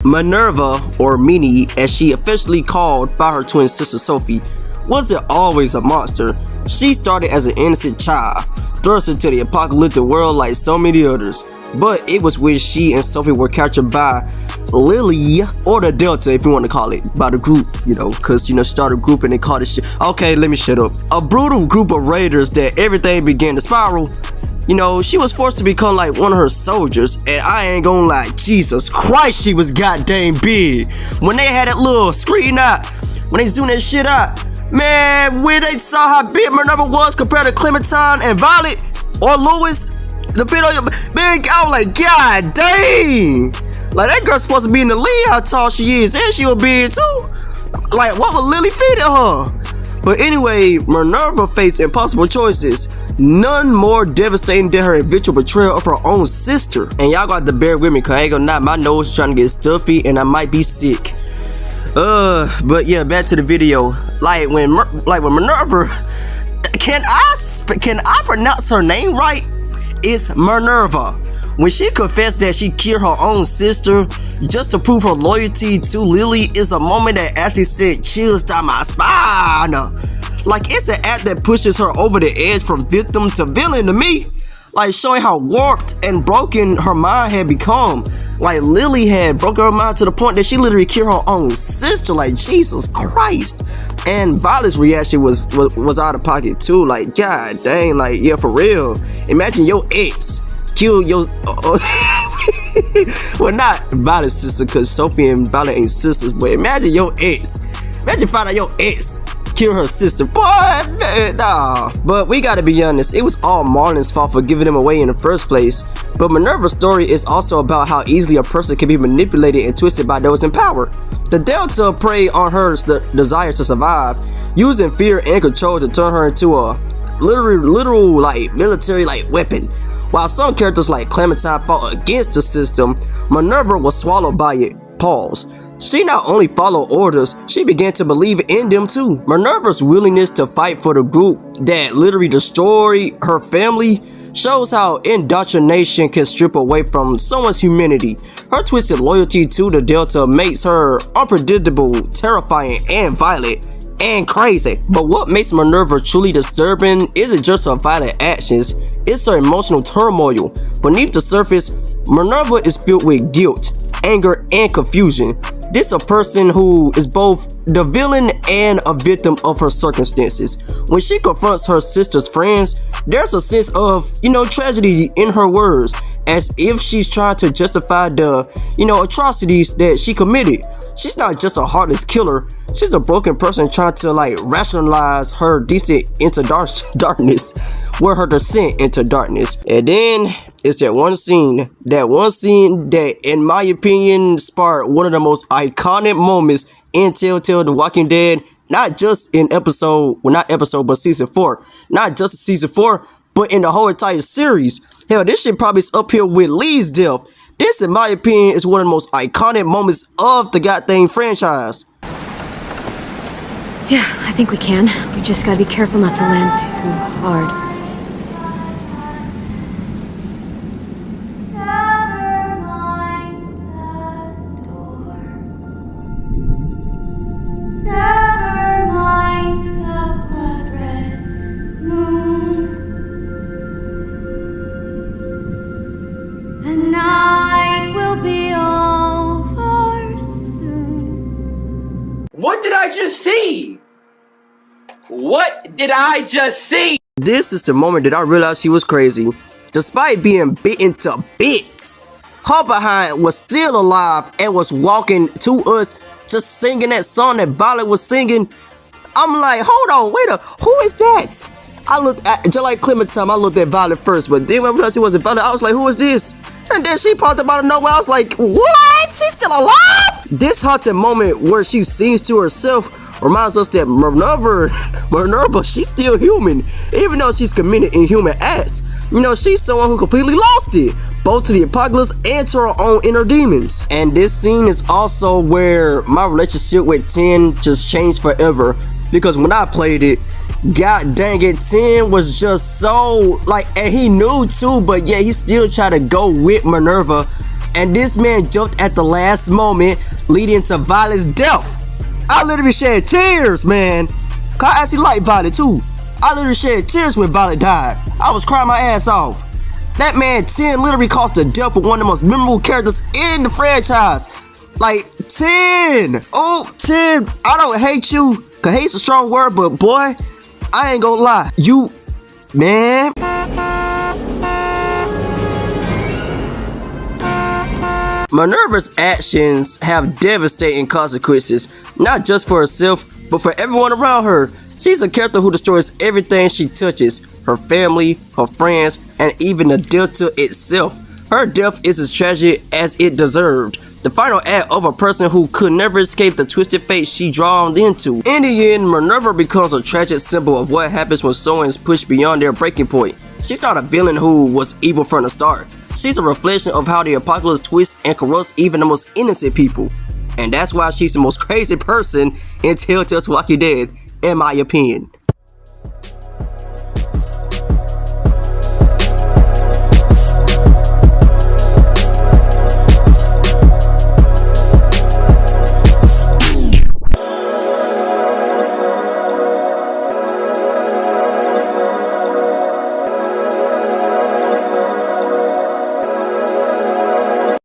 Minerva, or Minnie as she officially called by her twin sister Sophie, wasn't always a monster. She started as an innocent child, thrust into the apocalyptic world like so many others. But it was when she and Sophie were captured by Lily, or the Delta if you want to call it, by the group, cause she started a group and they called it shit. Okay, let me shut up. A brutal group of raiders that everything began to spiral. She was forced to become like one of her soldiers, and I ain't gonna lie, Jesus Christ, she was goddamn big. When they had that little screen out, when they was doing that shit out, man, when they saw how big Minerva was compared to Clementine and Violet or Louis, depending on your man, I was like, God dang, like that girl's supposed to be in the league how tall she is, and she was big too. Like, what would Lily feed at her? But anyway, Minerva faced impossible choices, none more devastating than her eventual betrayal of her own sister. And y'all got to bear with me, cause I ain't gonna lie, my nose is trying to get stuffy and I might be sick. But yeah, back to the video. Like when Minerva, can I pronounce her name right? It's Minerva. When she confessed that she killed her own sister just to prove her loyalty to Lily is a moment that actually sent chills down my spine. Like, it's an act that pushes her over the edge from victim to villain to me. Like, showing how warped and broken her mind had become. Like, Lily had broken her mind to the point that she literally killed her own sister. Like, Jesus Christ. And Violet's reaction was out of pocket too. Like, god dang, like, yeah, for real. Imagine your ex kill your well, not Violet's sister, because Sophie and Violet ain't sisters, but imagine your ex. Imagine find out your ex kill her sister. Boy, man, nah. But we gotta be honest, it was all Marlon's fault for giving them away in the first place. But Minerva's story is also about how easily a person can be manipulated and twisted by those in power. The Delta preyed on her desire to survive, using fear and control to turn her into a literal like military like weapon. While some characters like Clementine fought against the system, Minerva was swallowed by it. Pause. She not only followed orders, she began to believe in them too. Minerva's willingness to fight for the group that literally destroyed her family shows how indoctrination can strip away from someone's humanity. Her twisted loyalty to the Delta makes her unpredictable, terrifying, and violent. And crazy. But what makes Minerva truly disturbing isn't just her violent actions, it's her emotional turmoil. Beneath the surface, Minerva is filled with guilt, anger, and confusion. This is a person who is both the villain and a victim of her circumstances. When she confronts her sister's friends, there's a sense of, tragedy in her words, as if she's trying to justify the, atrocities that she committed. She's not just a heartless killer, she's a broken person trying to rationalize her descent into darkness, her descent into darkness. And then it's that one scene that in my opinion sparked one of the most iconic moments in Telltale The Walking Dead, not just in but season 4. Not just season 4, but in the whole entire series. Hell, this shit probably is up here with Lee's death. This, in my opinion, is one of the most iconic moments of the goddamn franchise. Yeah, I think we can. We just gotta be careful not to land too hard. What did I just see? What did I just see? This is the moment that I realized she was crazy. Despite being bitten to bits, her behind was still alive and was walking to us, just singing that song that Violet was singing. I'm like, hold on, who is that? I looked at, just like Clementine, I looked at Violet first, but then when I realized it wasn't Violet, I was like, who is this? And then she popped up out of nowhere. I was like, what? She's still alive? This haunted moment where she sings to herself reminds us that Minerva, she's still human. Even though she's committed inhuman acts, she's someone who completely lost it, both to the apocalypse and to her own inner demons. And this scene is also where my relationship with 10 just changed forever, because when I played it, god dang it, 10 was just so and he knew too, but yeah, he still tried to go with Minerva. and this man jumped at the last moment, leading to Violet's death. I literally shed tears, man. Cause I actually like Violet too. I literally shed tears when Violet died. I was crying my ass off. That man 10 literally caused the death of one of the most memorable characters in the franchise. Like 10. Oh, 10. I don't hate you. Cause hate's a strong word, but boy, I ain't gonna lie. You, man. Minerva's actions have devastating consequences, not just for herself, but for everyone around her. She's a character who destroys everything she touches, her family, her friends, and even the Delta itself. Her death is as tragic as it deserved. The final act of a person who could never escape the twisted fate she drawn into. In the end, Minerva becomes a tragic symbol of what happens when someone is pushed beyond their breaking point. She's not a villain who was evil from the start. She's a reflection of how the apocalypse twists and corrupts even the most innocent people. And that's why she's the most crazy person in Telltales Walking Dead, in my opinion.